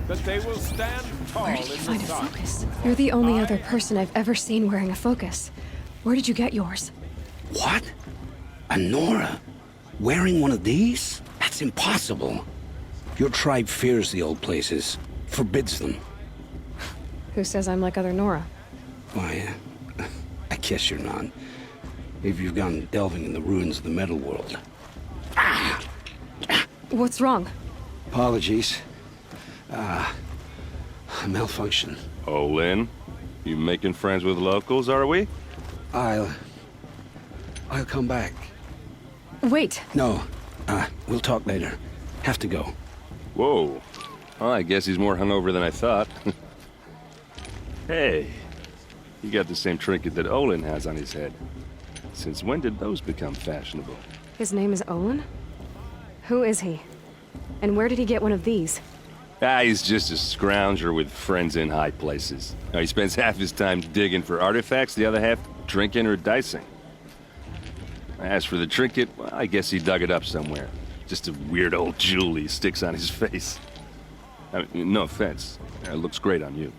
that they will stand tall Where did you in the find a sun. focus? You're the only other person I've ever seen wearing a focus. Where did you get yours? What? A Nora? Wearing one of these? That's impossible. Your tribe fears the old places, forbids them. Who says I'm like other Nora? Why, I guess you're not. If you've gone delving in the ruins of the metal world. What's wrong? Apologies. A malfunction. Oh, Lynn? You making friends with locals, are we? I'll come back. Wait. No, we'll talk later. Have to go. Whoa. Well, I guess he's more hungover than I thought. Hey, you got the same trinket that Olin has on his head. Since when did those become fashionable? His name is Olin? Who is he? And where did he get one of these? He's just a scrounger with friends in high places. Now, he spends half his time digging for artifacts, the other half drinking or dicing. As for the trinket, well, I guess he dug it up somewhere. Just a weird old jewel he sticks on his face. I mean, no offense. It looks great on you.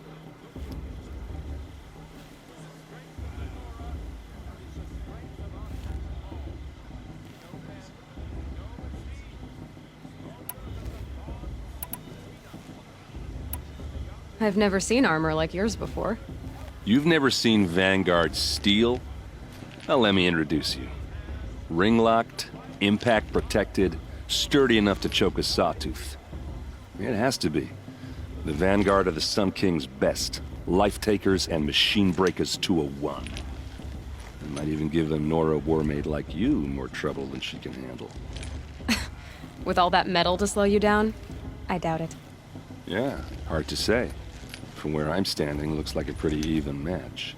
I've never seen armor like yours before. You've never seen Vanguard steel? Well, let me introduce you. Ring-locked, impact-protected, sturdy enough to choke a sawtooth. It has to be. The Vanguard are the Sun King's best. Life-takers and machine breakers to a one. It might even give a Nora warmaid like you more trouble than she can handle. With all that metal to slow you down? I doubt it. Yeah, hard to say. From where I'm standing, looks like a pretty even match.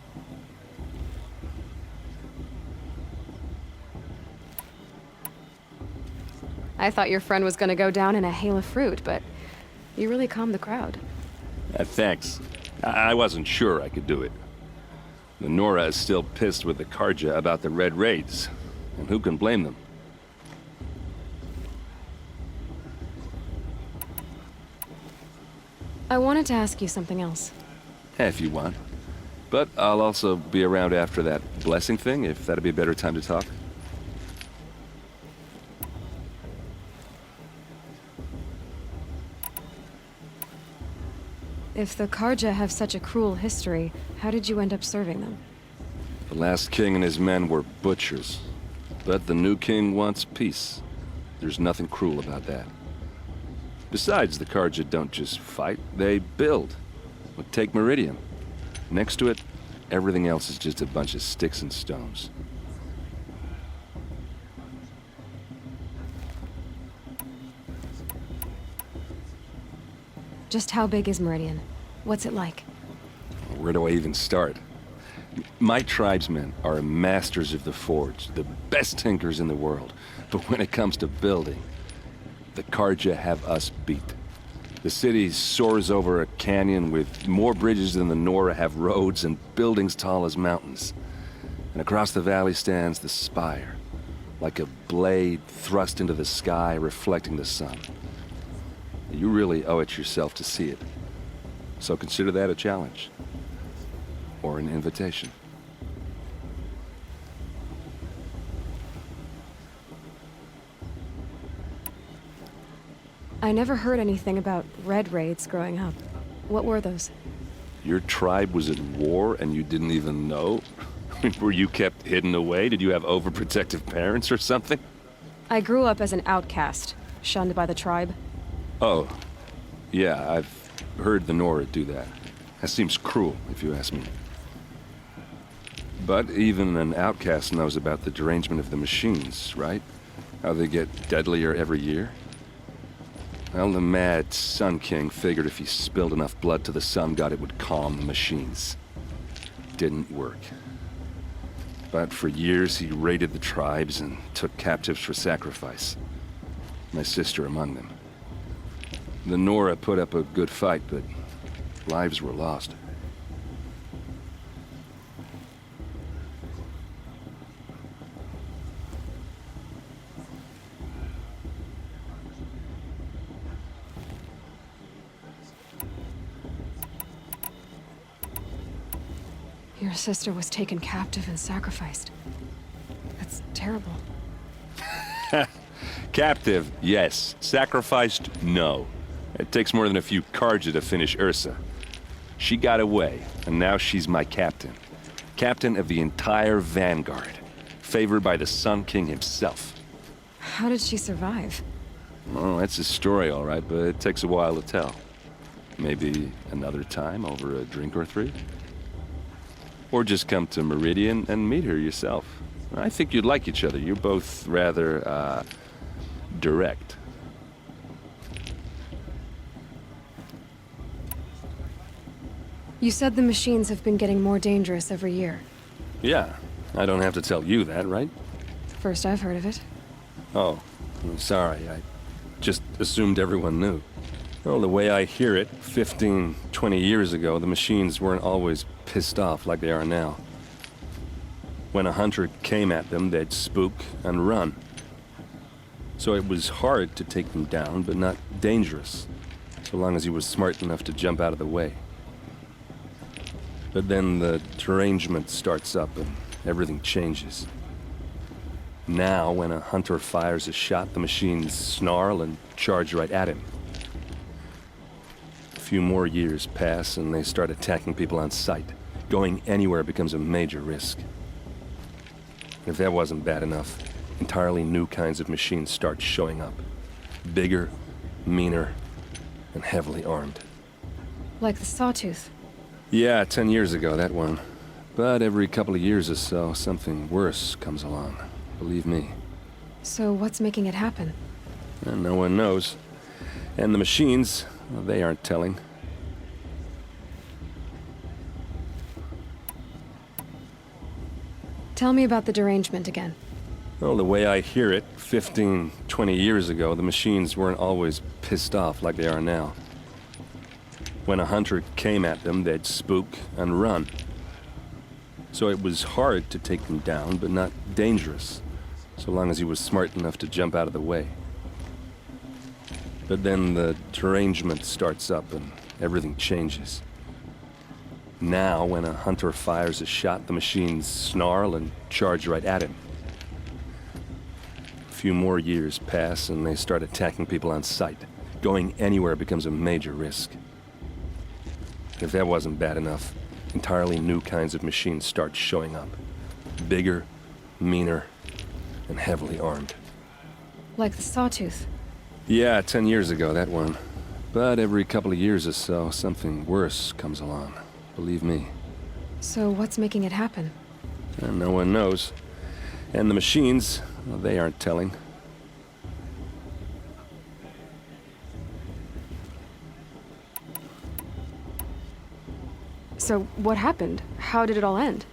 I thought your friend was gonna go down in a hail of fruit, but you really calmed the crowd. Thanks. I wasn't sure I could do it. The Nora is still pissed with the Karja about the Red Raids, and who can blame them? I wanted to ask you something else. If you want. But I'll also be around after that blessing thing, if that'd be a better time to talk. If the Karja have such a cruel history, how did you end up serving them? The last king and his men were butchers. But the new king wants peace. There's nothing cruel about that. Besides, the Karja don't just fight, they build. Well, take Meridian. Next to it, everything else is just a bunch of sticks and stones. Just how big is Meridian? What's it like? Where do I even start? My tribesmen are masters of the forge, the best tinkers in the world. But when it comes to building, the Karja have us beat. The city soars over a canyon with more bridges than the Nora have roads and buildings tall as mountains. And across the valley stands the spire, like a blade thrust into the sky reflecting the sun. You really owe it yourself to see it. So consider that a challenge. Or an invitation. I never heard anything about Red Raids growing up. What were those? Your tribe was at war and you didn't even know? Were you kept hidden away? Did you have overprotective parents or something? I grew up as an outcast, shunned by the tribe. Oh, yeah, I've heard the Nora do that. That seems cruel, if you ask me. But even an outcast knows about the derangement of the machines, right? How they get deadlier every year? Well, the mad Sun King figured if he spilled enough blood to the Sun God, it would calm the machines. Didn't work. But for years, he raided the tribes and took captives for sacrifice. My sister among them. The Nora put up a good fight, but lives were lost. Your sister was taken captive and sacrificed. That's terrible. Captive, yes. Sacrificed, no. It takes more than a few Carja to finish Ursa. She got away, and now she's my captain. Captain of the entire Vanguard. Favored by the Sun King himself. How did she survive? Well, that's a story, all right, but it takes a while to tell. Maybe another time over a drink or three? Or just come to Meridian and meet her yourself. I think you'd like each other. You're both rather, direct. You said the machines have been getting more dangerous every year. Yeah, I don't have to tell you that, right? First I've heard of it. Oh, I'm sorry. I just assumed everyone knew. Well, the way I hear it, 15, 20 years ago, the machines weren't always pissed off like they are now. When a hunter came at them, they'd spook and run. So it was hard to take them down, but not dangerous, so long as he was smart enough to jump out of the way. But then the derangement starts up and everything changes. Now, when a hunter fires a shot, the machines snarl and charge right at him. A few more years pass and they start attacking people on sight. Going anywhere becomes a major risk. If that wasn't bad enough, entirely new kinds of machines start showing up. Bigger, meaner, and heavily armed. Like the Sawtooth. Yeah, 10 years ago, that one. But every couple of years or so, something worse comes along. Believe me. So what's making it happen? And no one knows. And the machines, well, they aren't telling. Tell me about the derangement again. Well, the way I hear it, 15, 20 years ago, the machines weren't always pissed off like they are now. When a hunter came at them, they'd spook and run. So it was hard to take them down, but not dangerous, so long as he was smart enough to jump out of the way. But then the derangement starts up and everything changes. Now, when a hunter fires a shot, the machines snarl and charge right at him. A few more years pass and they start attacking people on sight. Going anywhere becomes a major risk. If that wasn't bad enough, entirely new kinds of machines start showing up. Bigger, meaner, and heavily armed. Like the Sawtooth. Yeah, 10 years ago, that one. But every couple of years or so, something worse comes along. Believe me. So what's making it happen? And no one knows. And the machines, well, they aren't telling. So what happened? How did it all end?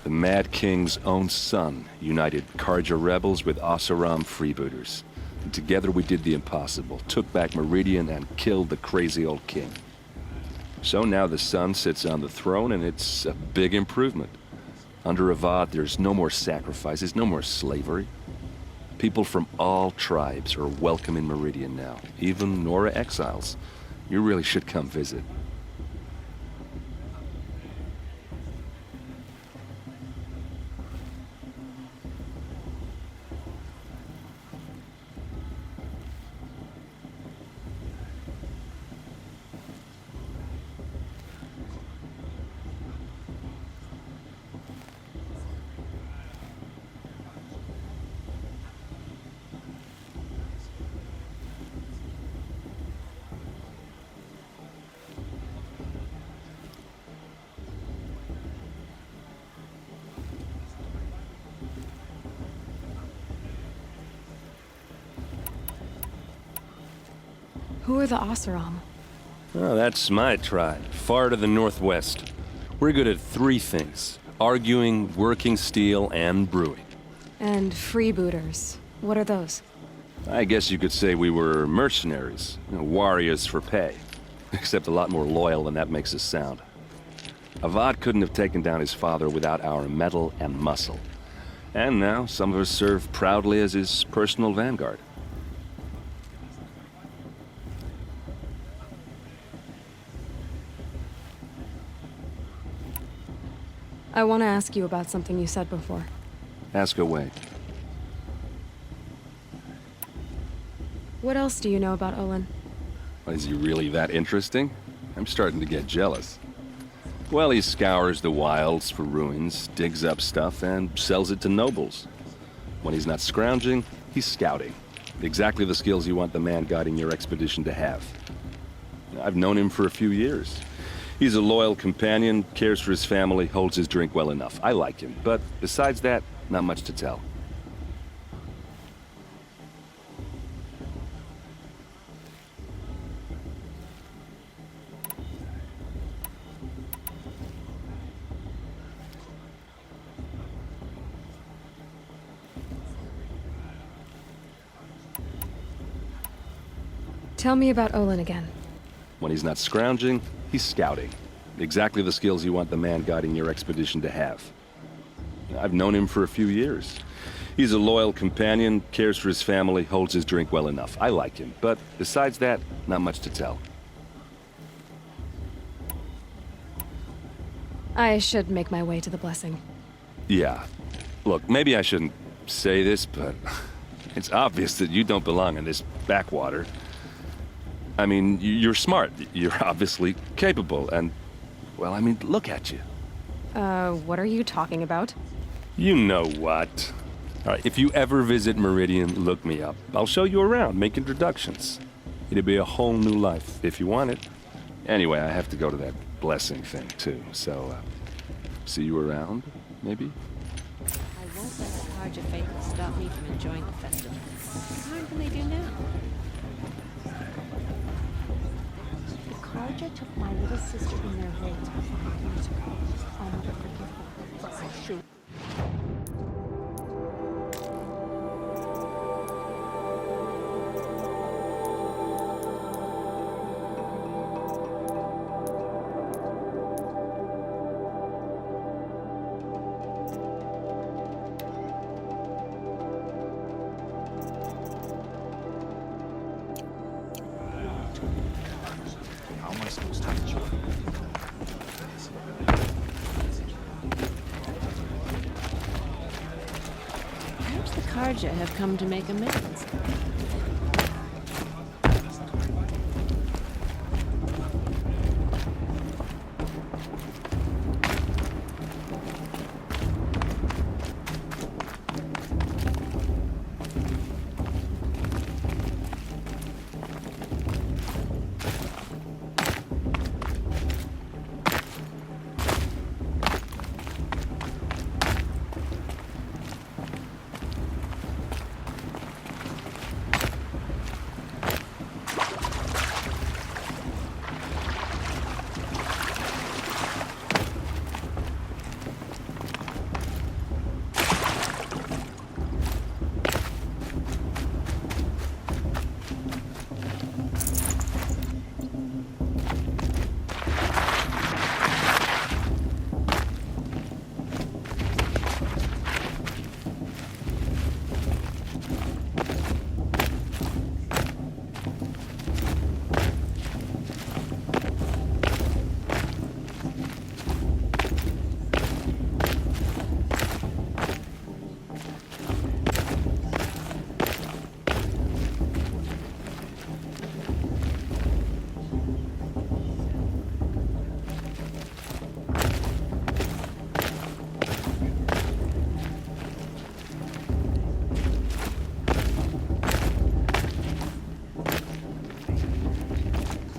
The Mad King's own son united Carja rebels with Oseram freebooters. And together we did the impossible, took back Meridian and killed the crazy old king. So now the son sits on the throne and it's a big improvement. Under Avad, there's no more sacrifices, no more slavery. People from all tribes are welcome in Meridian now, even Nora exiles. You really should come visit. Who are the Oseram? Oh, that's my tribe, far to the northwest. We're good at three things: arguing, working steel, and brewing. And freebooters. What are those? I guess you could say we were mercenaries, warriors for pay. Except a lot more loyal than that makes us sound. Avad couldn't have taken down his father without our metal and muscle. And now, some of us serve proudly as his personal vanguard. I want to ask you about something you said before. Ask away. What else do you know about Olin? Is he really that interesting? I'm starting to get jealous. Well, he scours the wilds for ruins, digs up stuff, and sells it to nobles. When he's not scrounging, he's scouting. Exactly the skills you want the man guiding your expedition to have. I've known him for a few years. He's a loyal companion, cares for his family, holds his drink well enough. I like him, but besides that, not much to tell. Tell me about Olin again. When he's not scrounging, he's scouting. Exactly the skills you want the man guiding your expedition to have. I've known him for a few years. He's a loyal companion, cares for his family, holds his drink well enough. I like him, but besides that, not much to tell. I should make my way to the blessing. Yeah. Look, maybe I shouldn't say this, but it's obvious that you don't belong in this backwater. I mean, you're smart. You're obviously capable, and, well, I mean, look at you. What are you talking about? You know what. All right, if you ever visit Meridian, look me up. I'll show you around, make introductions. It'll be a whole new life, if you want it. Anyway, I have to go to that blessing thing, too, so, see you around, maybe? I won't let the Carja faithful stop me from enjoying the festival. What harm can they do now? The Carja took my little sister in their raids 5 years ago. I'll never forgive them, but I should. Perhaps the Carja have come to make amends.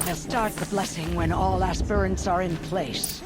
They'll start the blessing when all aspirants are in place.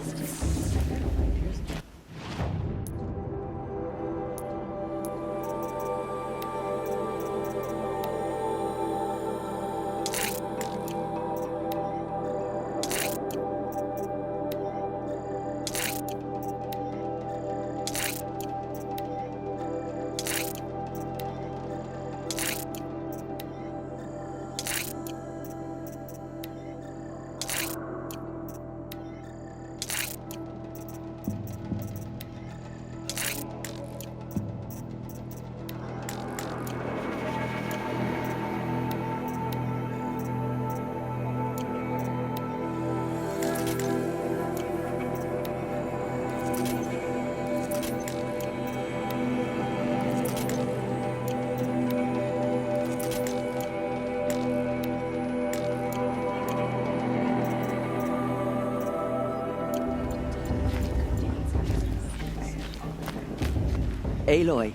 Aloy,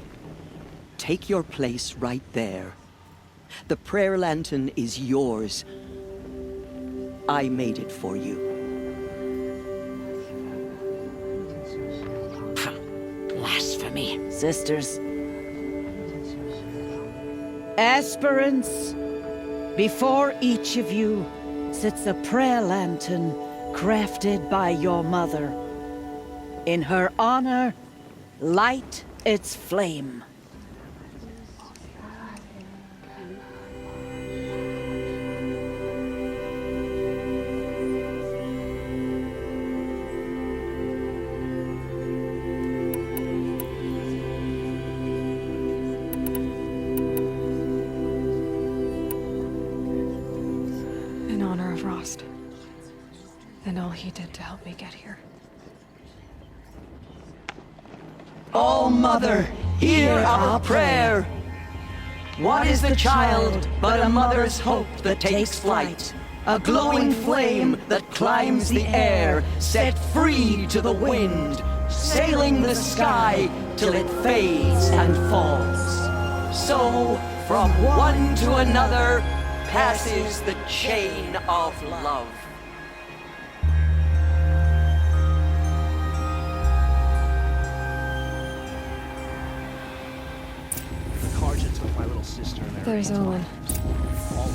take your place right there. The prayer lantern is yours. I made it for you. Blasphemy. Sisters. Aspirants, before each of you sits a prayer lantern crafted by your mother. In her honor, light its flame. In honor of Rost. And all he did to help me get here. Oh, Mother, hear our prayer. What is the child but a mother's hope that takes flight? A glowing flame that climbs the air, set free to the wind, sailing the sky till it fades and falls. So, from one to another, passes the chain of love. Karja took my little sister and There's Olin.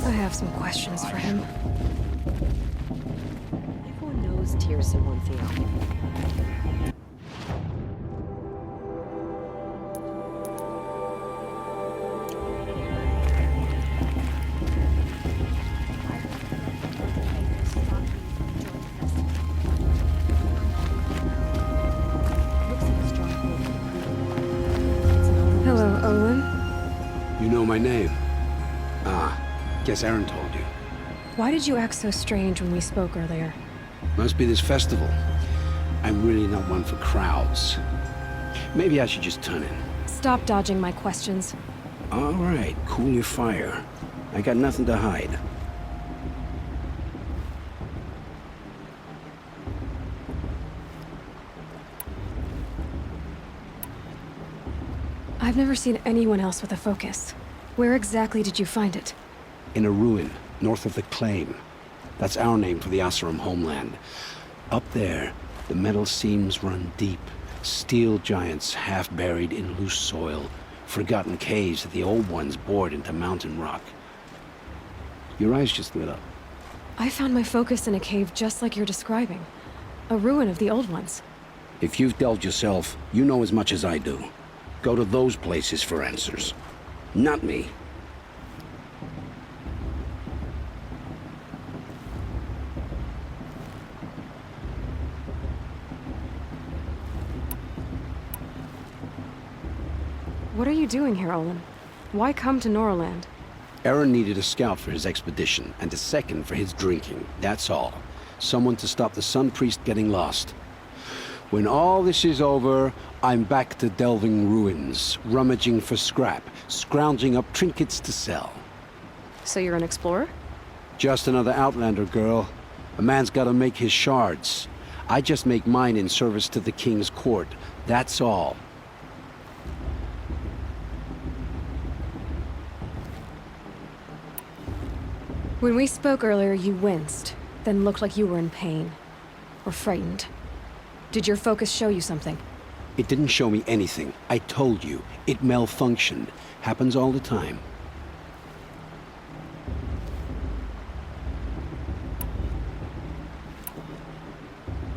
I have some questions for him. Everyone knows Tirsa won't feel. Hello, Olin. You know my name? Ah, guess Aaron told you. Why did you act so strange when we spoke earlier? Must be this festival. I'm really not one for crowds. Maybe I should just turn in. Stop dodging my questions. All right, cool your fire. I got nothing to hide. I've never seen anyone else with a focus. Where exactly did you find it? In a ruin, north of the Claim. That's our name for the Oseram homeland. Up there, the metal seams run deep. Steel giants half buried in loose soil. Forgotten caves that the old ones bored into mountain rock. Your eyes just lit up. I found my focus in a cave just like you're describing. A ruin of the old ones. If you've delved yourself, you know as much as I do. Go to those places for answers. Not me. What are you doing here, Olin? Why come to Noraland? Aaron needed a scout for his expedition, and a second for his drinking. That's all. Someone to stop the Sun Priest getting lost. When all this is over, I'm back to delving ruins, rummaging for scrap, scrounging up trinkets to sell. So you're an explorer? Just another Outlander, girl. A man's gotta make his shards. I just make mine in service to the King's court. That's all. When we spoke earlier, you winced, then looked like you were in pain. Or frightened. Did your focus show you something? It didn't show me anything. I told you. It malfunctioned. Happens all the time.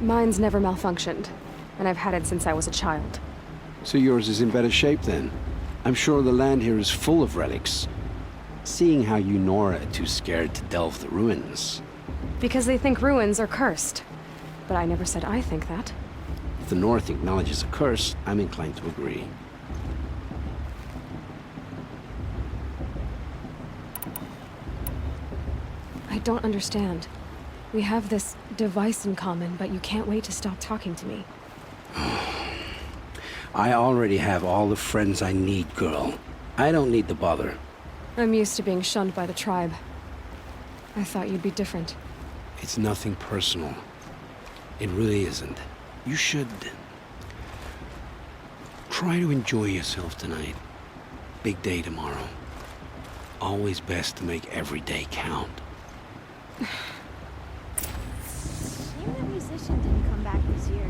Mine's never malfunctioned, and I've had it since I was a child. So yours is in better shape then. I'm sure the land here is full of relics. Seeing how you Nora are too scared to delve the ruins. Because they think ruins are cursed. But I never said I think that. If the North acknowledges a curse, I'm inclined to agree. I don't understand. We have this device in common, but you can't wait to stop talking to me. I already have all the friends I need, girl. I don't need the bother. I'm used to being shunned by the tribe. I thought you'd be different. It's nothing personal. It really isn't. You should... Try to enjoy yourself tonight. Big day tomorrow. Always best to make every day count. Shame that musician didn't come back this year.